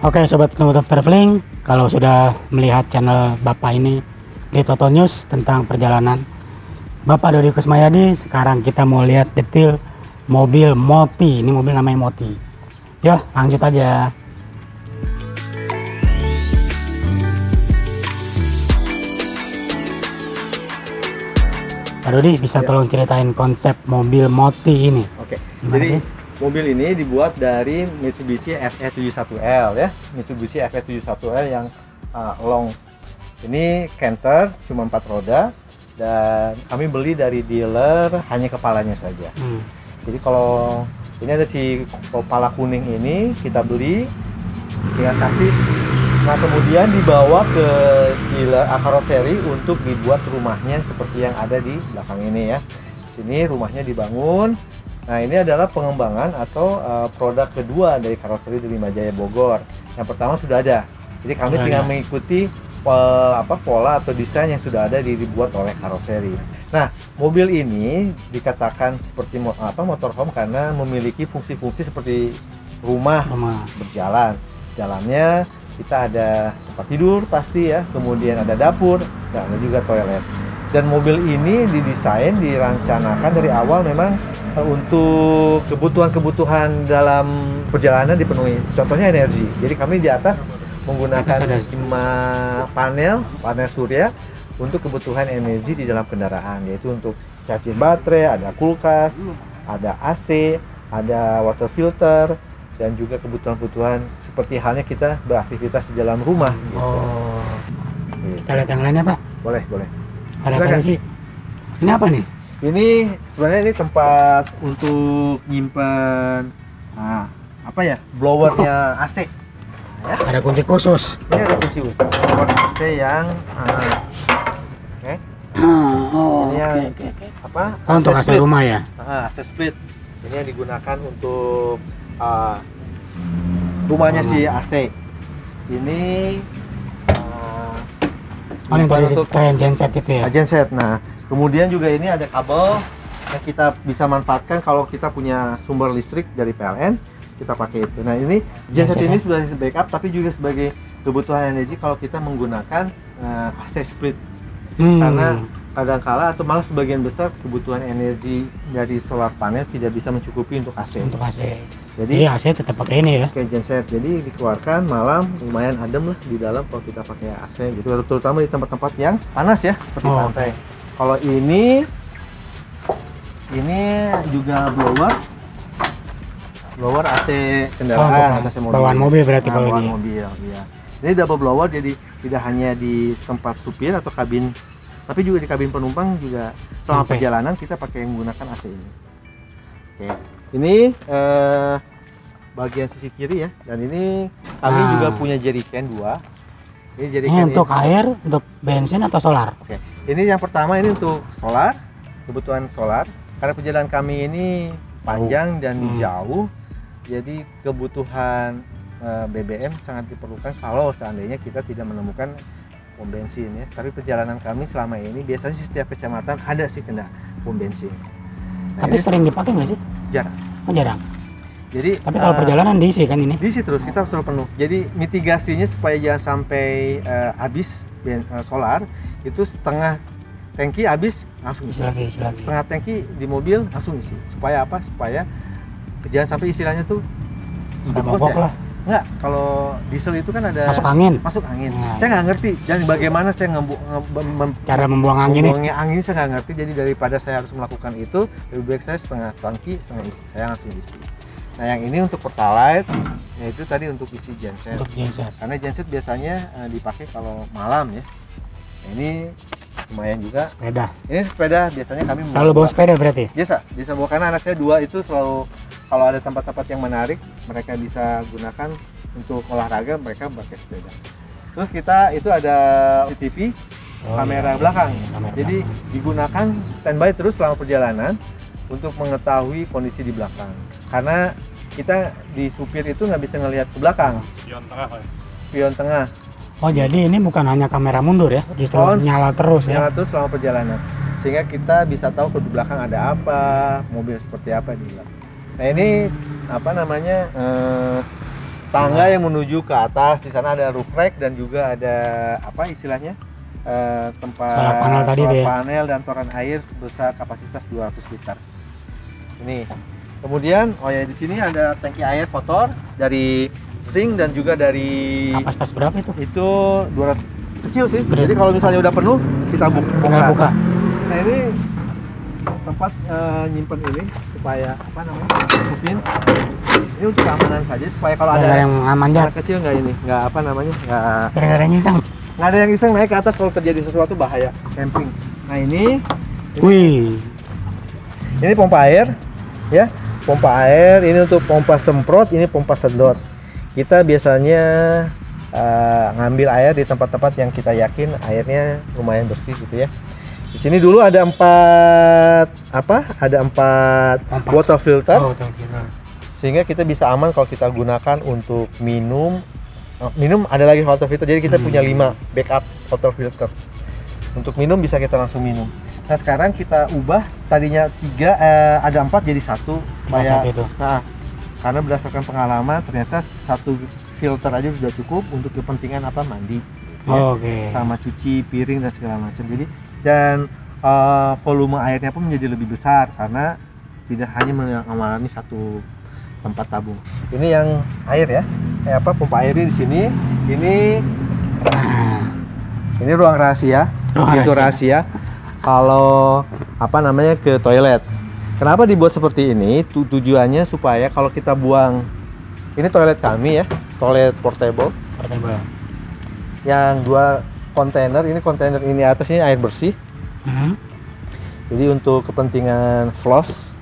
Oke sobat otomotif traveling, kalau sudah melihat channel Bapak ini di Toto News tentang perjalanan Bapak Dodi Kusmayadi, sekarang kita mau lihat detail mobil Moti. Ini mobil namanya Moti. Ya lanjut aja. Pak Dodi bisa tolong ceritain konsep mobil Moti ini? Oke, Gimana jadi sih? mobil ini dibuat dari Mitsubishi FE71L ya, Mitsubishi FE71L yang long. Ini Canter, cuma 4 roda, dan kami beli dari dealer hanya kepalanya saja. Jadi kalau ini ada si kepala kuning ini kita beli dengan sasis. Nah kemudian dibawa ke dealer karoseri untuk dibuat rumahnya seperti yang ada di belakang ini ya. Di sini rumahnya dibangun. Nah ini adalah pengembangan atau produk kedua dari karoseri di Limajaya Bogor. Yang pertama sudah ada, jadi kami tinggal mengikuti pola atau desain yang sudah ada dibuat oleh karoseri. Nah mobil ini dikatakan seperti motorhome karena memiliki fungsi-fungsi seperti rumah berjalan. Dalamnya kita ada tempat tidur pasti ya, kemudian ada dapur, dan ada juga toilet. Dan mobil ini didesain, dirancanakan dari awal memang untuk kebutuhan dalam perjalanan dipenuhi. Contohnya energi. Jadi kami di atas menggunakan 5 panel surya untuk kebutuhan energi di dalam kendaraan, yaitu untuk charging baterai, ada kulkas, ada AC, ada water filter, dan juga kebutuhan-kebutuhan seperti halnya kita beraktivitas di dalam rumah. Gitu. Kita lihat yang lainnya Pak. Boleh. Ada apa sih? Ini apa nih? Ini sebenarnya ini tempat untuk nyimpan blowernya AC. Ya. Ada kunci khusus. Ini ada kunci khusus blower AC yang untuk AC rumah ya? AC split. Ini yang digunakan untuk rumahnya si AC. Ini yang tadi sekalian genset itu ya? Genset. Nah, kemudian juga ini ada kabel yang kita bisa manfaatkan kalau kita punya sumber listrik dari PLN, kita pakai itu. Nah, ini genset ini sebagai backup tapi juga sebagai kebutuhan energi kalau kita menggunakan AC split. Karena kadang-kala atau malah sebagian besar kebutuhan energi dari solar panel tidak bisa mencukupi untuk AC. Jadi AC tetap pakai ini ya? Pakai genset. Jadi dikeluarkan malam lumayan adem lah di dalam kalau kita pakai AC gitu, terutama di tempat-tempat yang panas ya seperti pantai. Kalau ini juga blower AC kendaraan, AC mobil. Bawaan mobil berarti kalau ini. Mobil, iya. Ini double blower, jadi tidak hanya di tempat supir atau kabin, tapi juga di kabin penumpang juga selama perjalanan kita pakai yang menggunakan AC ini. Oke. Ini bagian sisi kiri ya, dan ini kami juga punya jerrycan 2. Ini jerrycan untuk air, untuk bensin atau solar? Oke. Ini yang pertama ini untuk solar, kebutuhan solar. Karena perjalanan kami ini panjang dan jauh, jadi kebutuhan BBM sangat diperlukan kalau seandainya kita tidak menemukan pom bensin ya. Tapi perjalanan kami selama ini biasanya setiap kecamatan ada sih kena pom bensin. Nah, tapi sering dipakai nggak sih? Jarang. Jarang. Jadi tapi kalau perjalanan diisi kan ini? Diisi terus, kita selalu penuh. Jadi mitigasinya supaya jangan sampai habis solar, itu setengah tangki habis langsung isi lagi. Setengah tangki di mobil langsung isi. Supaya apa? Supaya jangan sampai istilahnya tuh mogok lah. Enggak, kalau diesel itu kan ada masuk angin. Nah, saya nggak ngerti dan bagaimana saya cara membuang angin saya nggak ngerti. Jadi daripada saya harus melakukan itu, lebih baik saya setengah tangki, setengah isi, saya langsung isi. Nah yang ini untuk pertalite, yaitu tadi untuk isi genset. Karena genset biasanya dipakai kalau malam ya. Nah, ini lumayan juga. Sepeda. Ini sepeda biasanya kami selalu bawa sepeda berarti? Bisa bawa, karena anak saya 2 itu selalu kalau ada tempat-tempat yang menarik mereka bisa gunakan untuk olahraga, mereka pakai sepeda. Terus kita itu ada CCTV kamera belakang. Jadi digunakan standby terus selama perjalanan untuk mengetahui kondisi di belakang. Karena kita di supir itu nggak bisa ngelihat ke belakang. Spion tengah. Oh jadi ini bukan hanya kamera mundur ya, justru nyala terus ya? Nyala terus selama perjalanan, sehingga kita bisa tahu ke belakang ada apa, mobil seperti apa di belakang. Nah ini apa namanya tangga yang menuju ke atas. Di sana ada roof rack dan juga ada apa istilahnya tempat Solar panel tadi solar tuh ya. panel dan toren air sebesar kapasitas 200 liter. Ini. Kemudian oh ya di sini ada tangki air kotor dari sink dan juga dari Kapasitas berapa itu? itu 200 kecil sih. Gede. Jadi kalau misalnya udah penuh kita Tinggal buka. Nah ini tempat nyimpen ini supaya apa namanya tutupin. Ini untuk keamanan saja supaya kalau Nggak ada yang aman anak jat. kecil nggak ini nggak apa namanya Gara-gara nyiseng. nggak ada yang iseng naik ke atas kalau terjadi sesuatu bahaya camping. Nah ini Wih. pompa air ya, pompa air ini untuk pompa semprot, ini pompa sedot. Kita biasanya ngambil air di tempat-tempat yang kita yakin airnya lumayan bersih gitu ya. Di sini dulu ada empat Pompa. water filter, Oh, thank you. sehingga kita bisa aman kalau kita gunakan untuk minum. Minum ada lagi water filter, jadi kita punya 5 backup water filter. Untuk minum bisa kita langsung minum. Nah sekarang kita ubah, tadinya 3 ada 4 jadi 1 supaya Satu itu. nah, karena berdasarkan pengalaman ternyata 1 filter aja sudah cukup untuk kepentingan apa mandi ya, Oke. sama cuci piring dan segala macam. Jadi dan volume airnya pun menjadi lebih besar karena tidak hanya mengalami 1 tempat tabung. Ini yang air ya, pompa airnya di sini. Ini ruang rahasia, pintu rahasia. Kalau ke toilet. Kenapa dibuat seperti ini? Tujuannya supaya kalau kita buang, ini toilet kami ya, toilet portable. Portable. Yang 2 kontainer, ini kontainer ini atasnya air bersih. Jadi untuk kepentingan floss.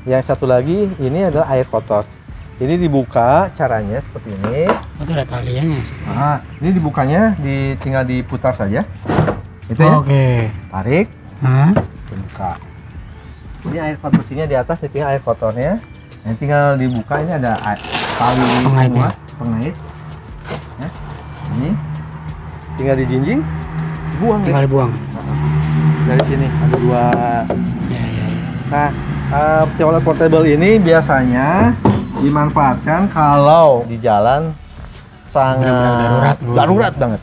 Yang satu lagi ini adalah air kotor. Ini dibuka caranya seperti ini. Itu ada taliannya. Nah, ini dibukanya tinggal diputar saja. Itu ya. Oke. Tarik, buka. Ini air bersihnya di atas, ini tinggal air kotornya. Ini tinggal dibuka, ini ada tali pengait. Ya. Ini tinggal dijinjing, buang. Tinggal dibuang. Dari sini ada 2. Ya, ya. Nah, toilet portable ini biasanya dimanfaatkan kalau di jalan sangat darurat banget.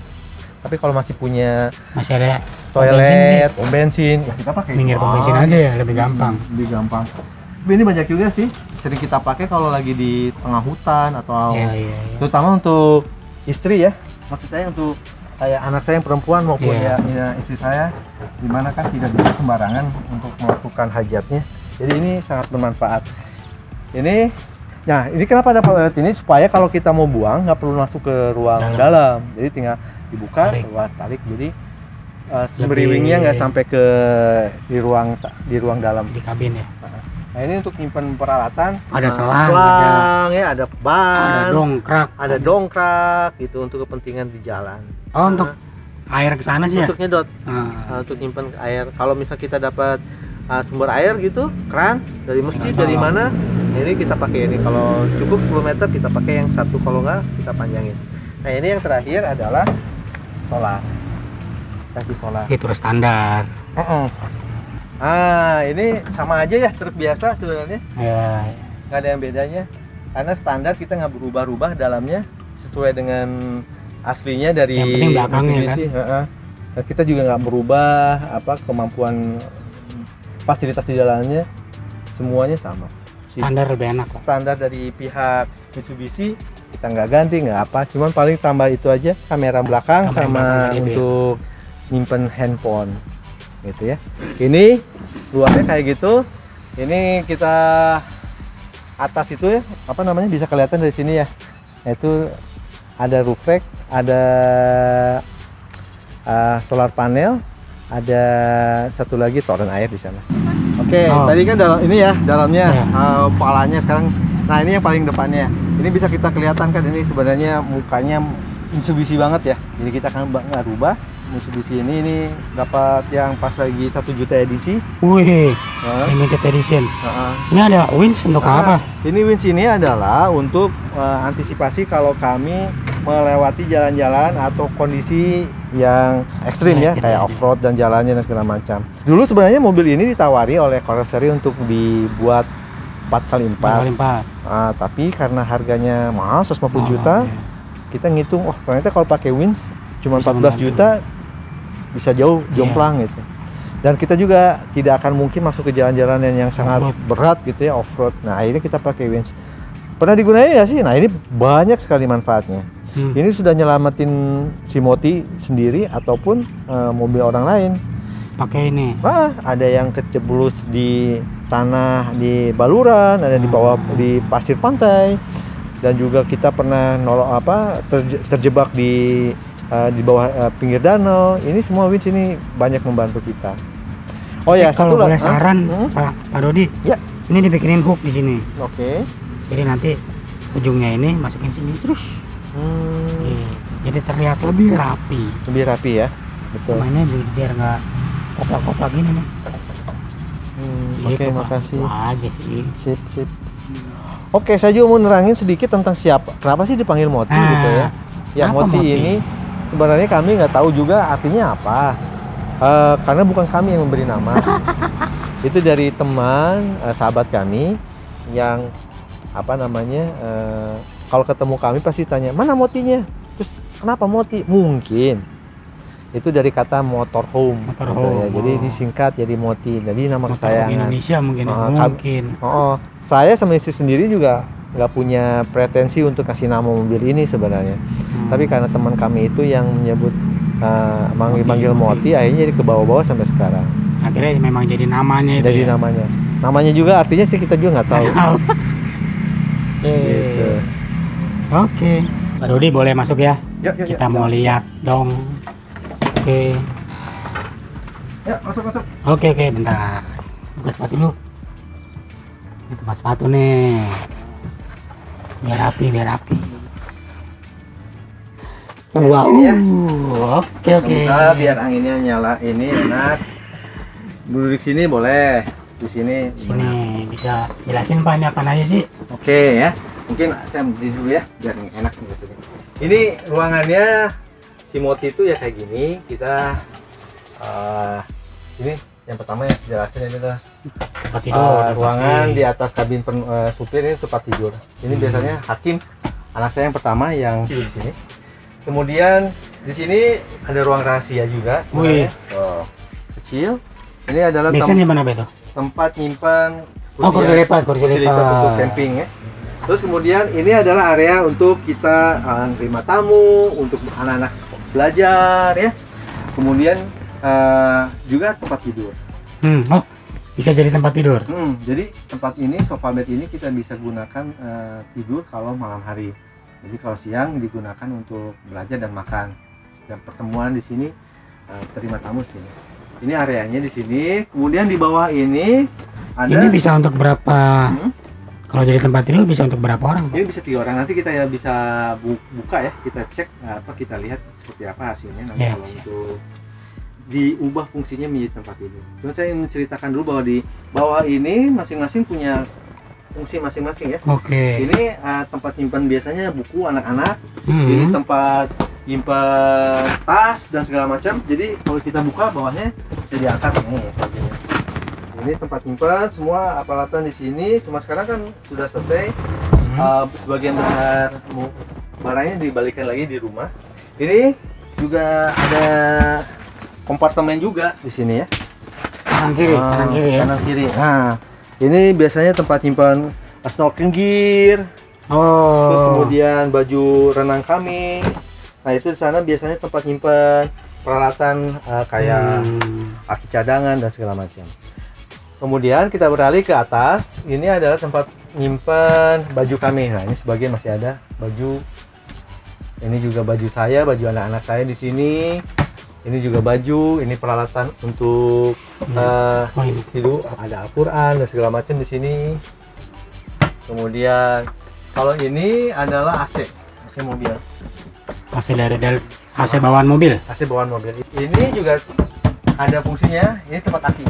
Tapi kalau masih punya ada toilet, pom bensin, ya kita pakai. Minggir pom bensin aja ya, lebih gampang. Lebih gampang. Tapi ini banyak juga sih, sering kita pakai kalau lagi di tengah hutan atau terutama untuk istri ya. Maksud saya untuk kayak anak saya yang perempuan maupun ya istri saya, dimana kan tidak bisa sembarangan untuk melakukan hajatnya. Jadi ini sangat bermanfaat. Ini kenapa ada toilet ini supaya kalau kita mau buang nggak perlu masuk ke ruang dalam. Jadi tinggal dibuka, keluar, tarik. Jadi beriwingnya nggak sampai di ruang dalam di kabin ya. Nah ini untuk nyimpan peralatan. Ada selang, ada ban, ada dongkrak gitu untuk kepentingan di jalan. Oh, untuk air ke sana sih ya? Untuk nyedot. Untuk nyimpan air. Kalau misal kita dapat sumber air gitu, keran dari masjid dari mana, ini kita pakai ini. Kalau cukup 10 meter kita pakai yang 1, kalau nggak kita panjangin. Nah ini yang terakhir adalah solar, tangki solar. Fitur standar. Ini sama aja ya truk biasa sebenarnya. Ya. Nggak ada yang bedanya. Karena standar kita nggak berubah-ubah dalamnya sesuai dengan aslinya dari. Yang penting belakangnya kan. Dan kita juga nggak merubah kemampuan fasilitas di dalamnya, semuanya sama. Standar lebih enak. Standar dari pihak Mitsubishi kita nggak ganti nggak apa, cuman paling tambah itu aja kamera belakang sama untuk nyimpen handphone gitu ya. Ini luarnya kayak gitu. Ini kita atas itu ya bisa kelihatan dari sini ya. Itu ada roof rack, ada solar panel, ada satu lagi toren air di sana. Oke, tadi kan dalamnya palanya sekarang. Nah ini yang paling depannya. Ini bisa kita kelihatan kan, ini sebenarnya mukanya Mitsubishi banget ya. Jadi kita akan nggak rubah. Mitsubishi ini dapat yang pas lagi 1 juta edisi. Wih, limited edition. Ini ada winch untuk apa? Ini winch ini adalah untuk antisipasi kalau kami melewati jalan-jalan atau kondisi yang ekstrim ya, kayak off-road dan jalannya dan segala macam. Dulu sebenarnya mobil ini ditawari oleh Carrosserie untuk dibuat 4x4. Nah, tapi karena harganya mahal 150 juta, kita ngitung, oh ternyata kalau pakai Wins cuma 14 juta bisa jauh jomplang gitu. Dan kita juga tidak akan mungkin masuk ke jalan-jalan yang sangat berat gitu ya, off-road. Nah, akhirnya kita pakai Wins. Pernah digunain nggak sih? Nah, ini banyak sekali manfaatnya. Ini sudah nyelamatin si Moti sendiri ataupun mobil orang lain. Pakai ini. Wah, ada yang keceblus di tanah di baluran, ada di bawah di pasir pantai, dan juga kita pernah terjebak di bawah pinggir danau. Ini semua Wins ini banyak membantu kita. Oh ya, kalau boleh saran Pak Dodi, ya, ini dibikinin hook di sini. Oke. Jadi nanti ujungnya ini masukin sini terus. Jadi terlihat lebih rapi. Lebih rapi ya, betul. Mainnya biar nggak koplak-koplak gini nih. Oke, makasih. Aja sih. Sip. Oke, saya juga mau nerangin sedikit tentang kenapa sih dipanggil Moti gitu ya. Ya, Moti ini sebenarnya kami nggak tahu juga artinya apa. Karena bukan kami yang memberi nama. Itu dari teman, sahabat kami yang kalau ketemu kami pasti tanya, mana Motinya? Terus kenapa Moti? Mungkin itu dari kata motorhome. Ya. Jadi disingkat jadi Moti. Jadi nama kesayangan Indonesia mungkin. Saya sama istri sendiri juga nggak punya pretensi untuk kasih nama mobil ini sebenarnya. Tapi karena teman kami itu yang menyebut manggil Moti, akhirnya jadi ke bawah-bawah sampai sekarang. Akhirnya memang jadi namanya itu. Jadi namanya juga artinya sih kita juga nggak tahu. Gitu. Oke. Pak Dodi boleh masuk ya? Yuk, kita mau lihat dong. Oke. Ya, masuk. Oke, bentar. Buka sepatu dulu. Ini tempat sepatu nih. Biar rapi. Wow. Oke. Biar anginnya nyala, ini enak. Duduk sini boleh. Di sini. Sini bisa jelasin Pak ini apa aja sih? Oke ya. Mungkin saya berdiri dulu ya, biar enak nih sini. Ini ruangannya si Moti itu ya kayak gini. Kita ini yang pertama yang saya jelasin ini adalah tempat tidur. Ruangan di atas kabin supir ini tempat tidur. Ini biasanya Hakim, anak saya yang pertama yang tidur di sini. Kemudian di sini ada ruang rahasia juga sebenarnya. Kecil. Ini adalah biasanya mana itu? Tempat nyimpan kursi lipat untuk camping ya. Terus kemudian ini adalah area untuk kita terima tamu, untuk anak-anak belajar ya. Kemudian juga tempat tidur. Bisa jadi tempat tidur. Jadi tempat ini, sofa bed ini kita bisa gunakan tidur kalau malam hari. Jadi kalau siang digunakan untuk belajar dan makan. Dan pertemuan di sini, terima tamu sini. Ini areanya di sini. Kemudian di bawah ini ada. Ini bisa untuk berapa? Kalau jadi tempat tidur bisa untuk berapa orang? Ini bisa 3 orang. Nanti kita ya bisa buka ya. Kita cek kita lihat seperti apa hasilnya. Nanti kalau untuk diubah fungsinya menjadi tempat tidur. Cuma saya ingin menceritakan dulu bahwa di bawah ini masing-masing punya fungsi masing-masing ya. Ini tempat nyimpan biasanya buku anak-anak. Ini tempat nyimpan tas dan segala macam. Jadi kalau kita buka bawahnya bisa diangkat nih. Ini tempat nyimpan semua peralatan di sini. Cuma sekarang kan sudah selesai. Sebagian besar barangnya dibalikan lagi di rumah. Ini juga ada kompartemen juga di sini ya. Kanan kiri ya. Kanan kiri. Nah, ini biasanya tempat nyimpan snorkeling gear. Terus kemudian baju renang kami. Nah, itu di sana biasanya tempat nyimpan peralatan kayak aki cadangan dan segala macam. Kemudian kita beralih ke atas. Ini adalah tempat nyimpan baju kami. Nah, ini sebagian masih ada baju. Ini juga baju saya, baju anak-anak saya di sini. Ini juga baju, ini peralatan untuk tidur, ada Al-Qur'an dan segala macam di sini. Kemudian kalau ini adalah AC mobil. AC dari AC bawaan mobil. AC bawaan mobil. Ini juga ada fungsinya. Ini tempat aki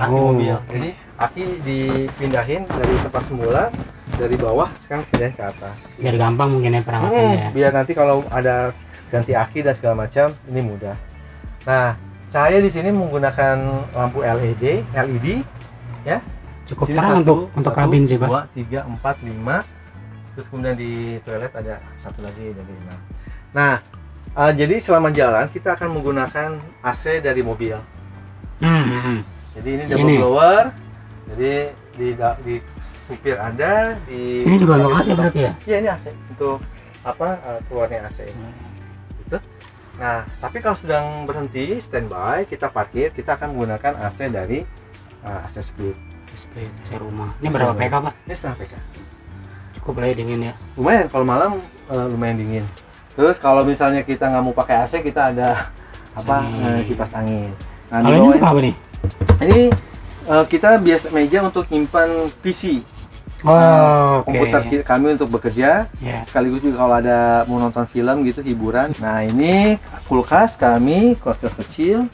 mobil. Jadi aki dipindahin dari tempat semula dari bawah sekarang pindahin ke atas. Biar gampang mungkin ya perawatannya. Biar nanti kalau ada ganti aki dan segala macam ini mudah. Nah, cahaya di sini menggunakan lampu LED ya. Cukup Sini terang untuk kabin sih, Pak. 2, 3, 4, 5. Terus kemudian di toilet ada satu lagi, jadi 6. Nah, jadi selama jalan kita akan menggunakan AC dari mobil. Jadi ini double blower. Jadi di supir ada, di Ini juga untuk AC berarti ya? Iya, ini AC untuk keluarnya AC. Gitu. Nah, tapi kalau sedang berhenti standby, kita parkir, kita akan menggunakan AC dari AC split. AC rumah. Ini berapa PK, Pak? Ini 1/2 PK. Cukup lah ya, dingin ya. Lumayan kalau malam, lumayan dingin. Terus kalau misalnya kita nggak mau pakai AC, kita ada kipas angin. Nah, kalau ini untuk apa nih? Ini kita biasa meja untuk nyimpan PC. Komputer kami untuk bekerja, sekaligus juga kalau ada mau nonton film gitu, hiburan. Nah, ini kulkas kami, kulkas kecil.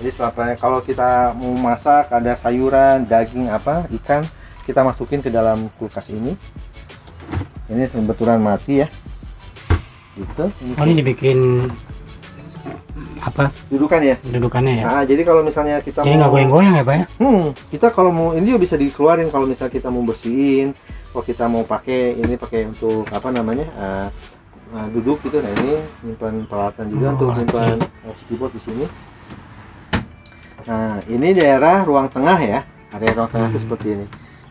Jadi kalau kita mau masak, ada sayuran, daging ikan, kita masukin ke dalam kulkas ini. Ini kebetulan mati ya. Gitu. Ini dibikin dudukan ya? Dudukannya ya. Nah, jadi kalau misalnya kita ini nggak goyang-goyang ya, Pak ya? Kita kalau mau ini juga bisa dikeluarin kalau misalnya kita mau bersihin. Kalau kita mau pakai untuk duduk gitu. Nah, ini nyimpan peralatan juga untuk nyimpan keyboard di sini. Nah, ini daerah ruang tengah ya. Area ruang tengah itu seperti ini.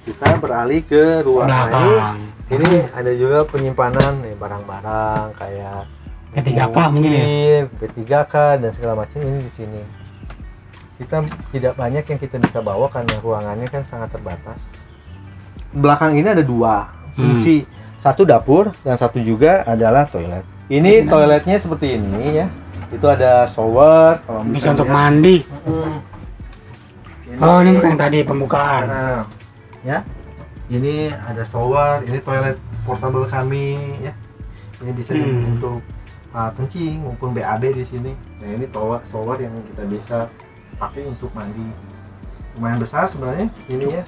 Kita beralih ke ruang lain. Ini ada juga penyimpanan barang-barang kayak P3K mungkin ya? P3K dan segala macam ini di sini. Kita tidak banyak yang kita bisa bawa karena ruangannya kan sangat terbatas. Belakang ini ada 2 fungsi, satu dapur dan satu juga adalah toilet. Ini toiletnya seperti ini ya. Itu ada shower, kalau bisa untuk mandi. Ini untuk yang tadi pembukaan. Ya. Ini ada shower, ini toilet portable kami ya. Ini bisa untuk kencing maupun BAB di sini. Nah, ini shower yang kita bisa pakai untuk mandi. Lumayan besar sebenarnya ini ya,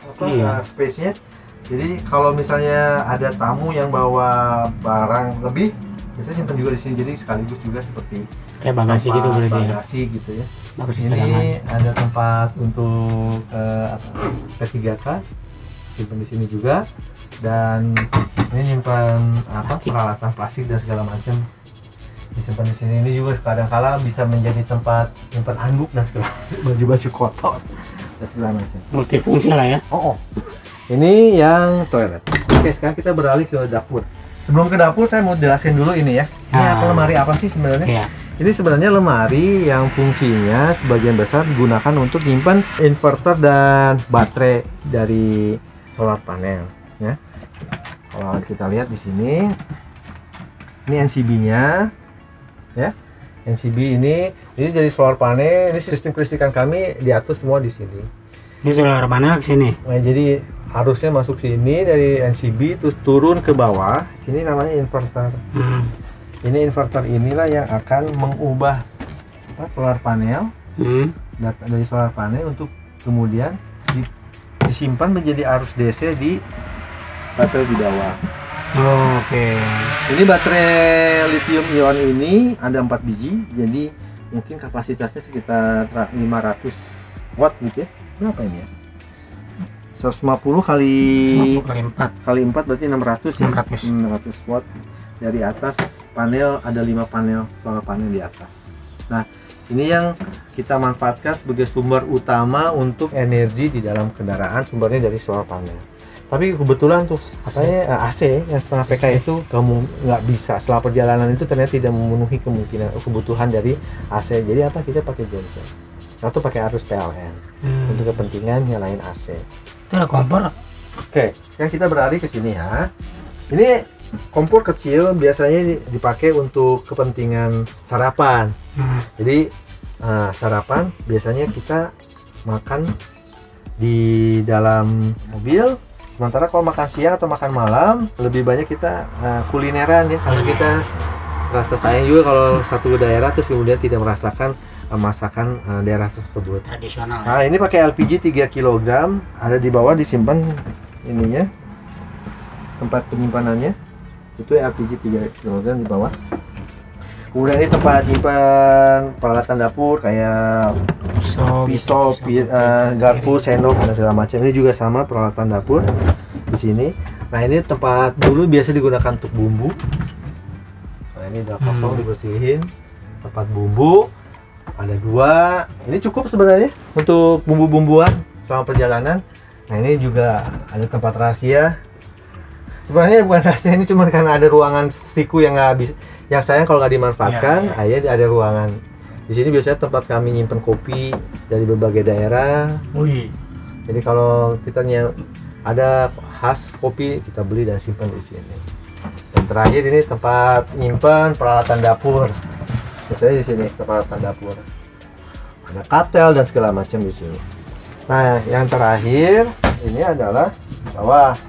space-nya. Jadi kalau misalnya ada tamu yang bawa barang lebih, biasanya simpan juga di sini. Jadi sekaligus juga seperti kayak bagasi gitu berarti ya. Bagasi gitu ya. Bagasi ini cadangan. ada tempat untuk P3K. Simpan di sini juga. Dan ini nyimpan peralatan plastik dan segala macam disimpan di sini. Ini juga kadang-kala bisa menjadi tempat nyimpan handuk dan segala baju-baju kotor dan segala macam. Multifungsi lah ya. Ini yang toilet. Oke, sekarang kita beralih ke dapur. Sebelum ke dapur, saya mau jelasin dulu ini ya. Ini lemari apa sih sebenarnya? Ini sebenarnya lemari yang fungsinya sebagian besar digunakan untuk menyimpan inverter dan baterai dari solar panel. Ya. Kalau kita lihat di sini, ini NCB-nya, ya. NCB ini dari solar panel. Ini sistem kelistrikan kami diatur semua di sini. Ini solar panel ke sini. Nah, jadi harusnya masuk sini dari NCB terus turun ke bawah. Ini namanya inverter. Ini inverter inilah yang akan mengubah solar panel, data dari solar panel untuk kemudian disimpan menjadi arus DC di baterai di bawah. Ini baterai lithium ion ini ada 4 biji, jadi mungkin kapasitasnya sekitar 500 watt gitu ya. Berapa ini ya? 150 kali 4 berarti 600 ya? 600 watt. Dari atas panel ada 5 panel solar panel di atas. Nah, ini yang kita manfaatkan sebagai sumber utama untuk energi di dalam kendaraan, sumbernya dari solar panel. Tapi kebetulan tuh katanya AC yang 1/2 PK itu kamu nggak bisa, setelah perjalanan itu ternyata tidak memenuhi kebutuhan dari AC. Jadi kita pakai genset atau pakai arus PLN untuk kepentingan nyalain AC. Itu ada kompor. Oke, sekarang kita beralih ke sini ya. Ini kompor kecil biasanya dipakai untuk kepentingan sarapan. Jadi sarapan biasanya kita makan di dalam mobil. Sementara kalau makan siang atau makan malam lebih banyak kita kulineran ya, karena kita rasa sayang juga kalau satu daerah terus kemudian tidak merasakan masakan daerah tersebut. Tradisional. Nah, ini pakai LPG 3 kg, ada di bawah disimpan ininya. Tempat penyimpanannya itu LPG 3 kg di bawah. Kemudian ini tempat simpan peralatan dapur kayak pisau, garpu, sendok dan segala macam. Ini juga sama peralatan dapur di sini. Nah ini tempat dulu biasa digunakan untuk bumbu. Nah ini udah kosong dibersihin. Tempat bumbu ada 2. Ini cukup sebenarnya untuk bumbu-bumbuan selama perjalanan. Nah ini juga ada tempat rahasia. Sebenarnya bukan rahasia, ini cuma karena ada ruangan siku yang nggak bisa, yang sayang kalau nggak dimanfaatkan. Akhirnya ada ruangan di sini. Biasanya tempat kami nyimpen kopi dari berbagai daerah. Wih. Jadi kalau kita ada khas kopi, kita beli dan simpan di sini. Dan terakhir ini tempat nyimpan peralatan dapur. Biasanya di sini peralatan dapur. Ada katel dan segala macam di sini. Nah, yang terakhir ini adalah bawah.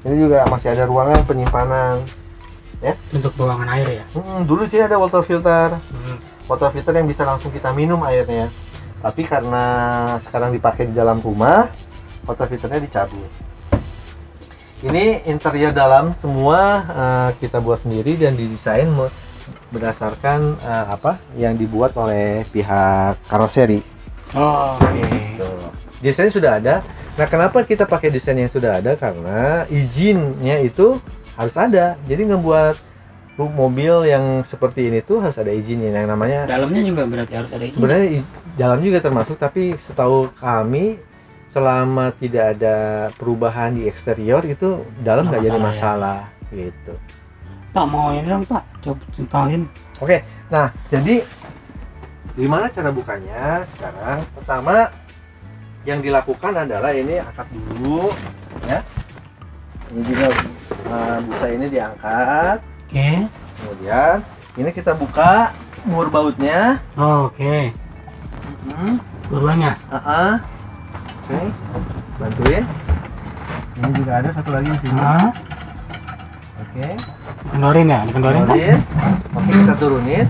Ini juga masih ada ruangan penyimpanan, ya. Untuk buangan air ya. Dulu sih ada water filter, water filter yang bisa langsung kita minum airnya. Tapi karena sekarang dipakai di dalam rumah, water filternya dicabut. Ini interior dalam semua kita buat sendiri dan didesain berdasarkan apa yang dibuat oleh pihak karoseri. Oh, oke. Desain sudah ada. Nah, kenapa kita pakai desain yang sudah ada? Karena izinnya itu harus ada. Jadi ngebuat mobil yang seperti ini tuh harus ada izinnya. Yang namanya Dalamnya juga berarti harus ada izin. sebenarnya dalam juga termasuk, tapi setahu kami selama tidak ada perubahan di eksterior itu dalam nggak jadi masalah gitu. Pak mau ini dong Pak, coba contohin. Oke, nah jadi gimana cara bukanya sekarang? Pertama yang dilakukan adalah ini angkat dulu, ya. Ini juga busa ini diangkat. Oke. Kemudian ini kita buka mur bautnya. Oh, oke. Dua-duanya. Oke, bantuin. Ini juga ada satu lagi di sini. Oke. Kendorin ya, dikendorin kan? Oke, kita turunin.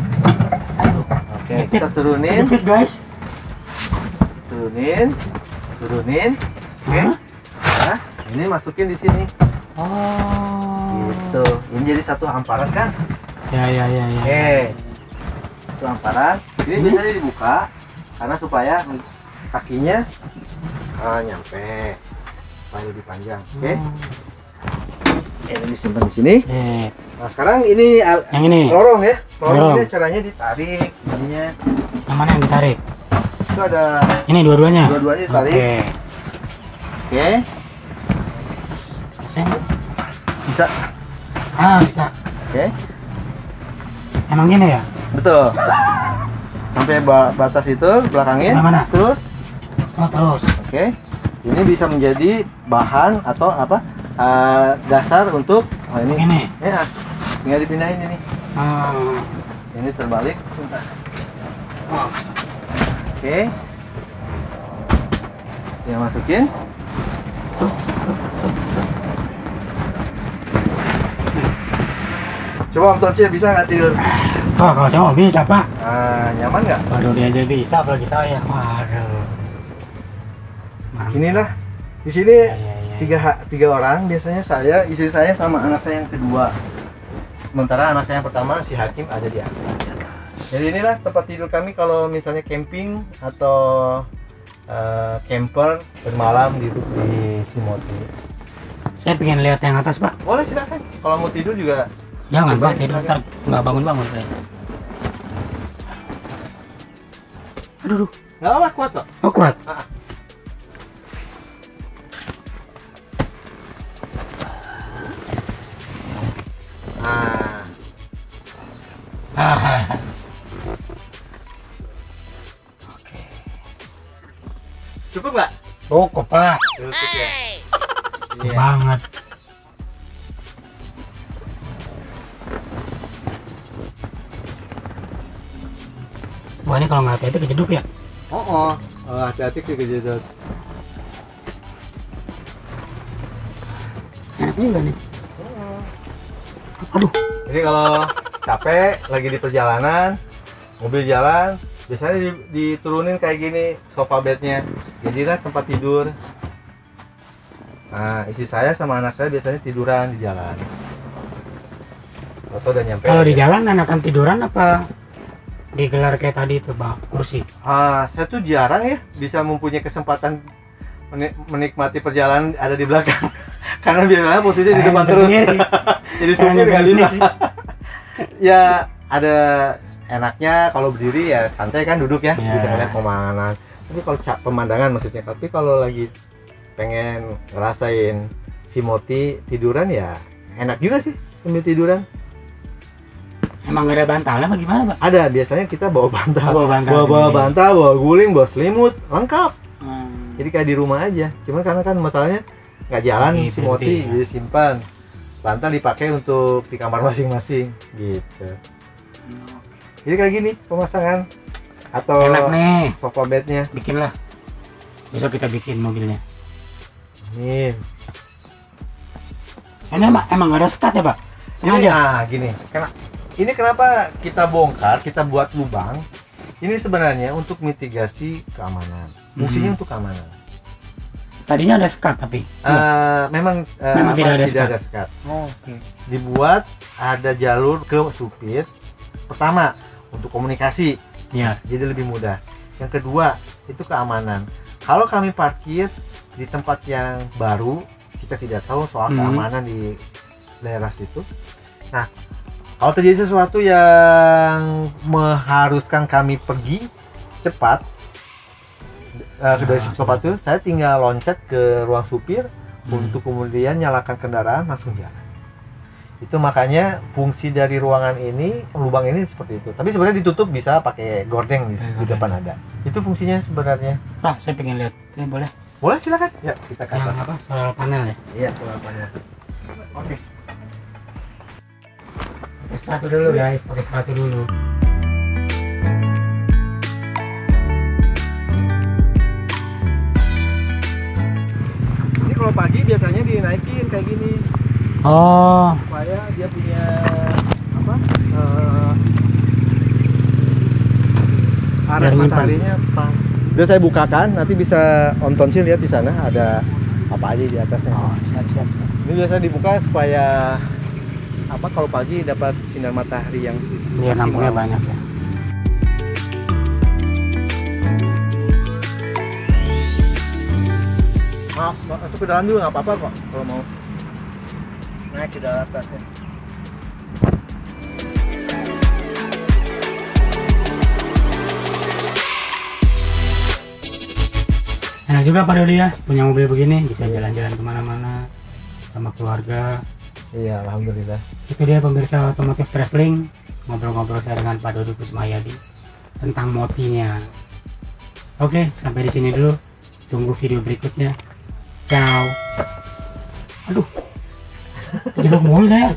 Oke, kita turunin. Jepit guys. Turunin. Oke. Nah, ini masukin di sini. Oh. Gitu. Ini jadi satu hamparan kan? Ya. Oke. Satu hamparan. Ini biasanya dibuka karena supaya kakinya nyampe, supaya lebih panjang. Oke. Ini disimpan di sini. Nah, sekarang ini yang ini lorong ya. Lorong ini caranya ditarik ininya. yang mana yang ditarik? Itu ada Ini dua-duanya. Dua-duanya ditarik. Oke. Bisa. Bisa. Oke. Emang gini ya? Betul. Sampai batas itu belakangin. Mana? Terus. Oh, terus. Oke. Ini bisa menjadi bahan atau apa? Dasar untuk ini. Ya. Tinggal dipindahin ini. Ini terbalik. Sebentar. Oke. Yang masukin. Coba Om Tonsil bisa nggak tidur? Oh, kalau saya mau bisa Pak. Nyaman nggak? Waduh, dia aja bisa, apalagi saya. Waduh. Mantap. Inilah di sini Ya. tiga orang, biasanya saya, istri saya sama anak saya yang kedua. Sementara anak saya yang pertama si Hakim ada di atas. Jadi inilah tempat tidur kami kalau misalnya camping atau camper bermalam di Simoti. Saya pengen lihat yang atas Pak. Boleh silakan. Kalau mau tidur juga. Jangan Coba, Pak, tidur ntar nggak bangun-bangun saya. Aduh. Nggak apa, kuat kok. Oh, kuat. Cukup nggak? Cukup Pak. Cukup ya. Cukup banget. Wah, ini kalau nggak hati-hati kejeduk ya? Hati-hati kejedot. Enak juga nih. Aduh. Jadi kalau capek lagi di perjalanan, mobil jalan, biasanya diturunin kayak gini sofa bednya. Jadilah tempat tidur. Nah, istri saya sama anak saya biasanya tiduran di jalan. atau udah nyampe. Kalau di jalan enakan tiduran apa digelar kayak tadi itu bang, kursi? Saya tuh jarang ya bisa mempunyai kesempatan menikmati perjalanan ada di belakang. Karena biasanya posisinya di depan terus. Jadi supir nggak bisa. Ya ada enaknya kalau berdiri ya santai kan, duduk ya, bisa ngeliat pemandangan. Tapi kalau pemandangan maksudnya, tapi kalau lagi pengen ngerasain si Moti tiduran ya enak juga sih sambil tiduran. Emang nggak ada bantalnya apa gimana Pak? Ada, biasanya kita bawa bantal. Bawa bantal, bawa guling, bawa selimut, lengkap. Jadi kayak di rumah aja. Cuman karena kan masalahnya nggak jalan si Moti, jadi simpan. Bantal dipakai untuk di kamar masing-masing gitu. Jadi kayak gini pemasangan atau enak nih sofa bednya. Bikin lah, besok kita bikin mobilnya. Amin. Ini emang nggak ada sekat ya Pak? Sengaja? Gini, ini kenapa kita bongkar, kita buat lubang. Ini sebenarnya untuk mitigasi keamanan. Fungsinya untuk keamanan. Tadinya ada sekat tapi memang tidak ada sekat. Oke. Dibuat ada jalur ke supir. Pertama untuk komunikasi, ya. Jadi lebih mudah. Yang kedua itu keamanan. Kalau kami parkir di tempat yang baru, kita tidak tahu soal keamanan di daerah situ. Nah, kalau terjadi sesuatu yang mengharuskan kami pergi cepat dari tempat itu, saya tinggal loncat ke ruang supir untuk kemudian nyalakan kendaraan langsung jalan. Itu makanya fungsi dari ruangan ini, lubang ini seperti itu. Tapi sebenarnya ditutup bisa pakai gordeng di depan ada. Itu fungsinya sebenarnya. Pak, saya pengen lihat. Ini boleh? Boleh, silakan. Ya, kita ke atas. Yang apa? Solar panel ya? Iya, solar panel. Oke. Pakai sepatu dulu guys, pakai sepatu dulu. Ini kalau pagi biasanya dinaikin kayak gini. Oh. Supaya dia punya apa? Arah mataharinya pas. Udah saya bukakan, nanti bisa Om Tonsil lihat di sana ada apa aja di atasnya. Oh, siap. Ini biasa dibuka supaya apa, kalau pagi dapat sinar matahari yang biar nampungnya banyak ya. Maaf, masuk ke dalam dulu nggak apa-apa kok kalau mau naik ke dalam atasnya. Enak juga Pak Dodi ya, punya mobil begini, bisa jalan-jalan kemana-mana sama keluarga. Iya, alhamdulillah. Itu dia pemirsa otomotif traveling, ngobrol-ngobrol saya dengan Pak Dodi Kusmayadi tentang motinya. Oke, sampai di sini dulu. Tunggu video berikutnya. Ciao. Aduh, jelek mulu saya.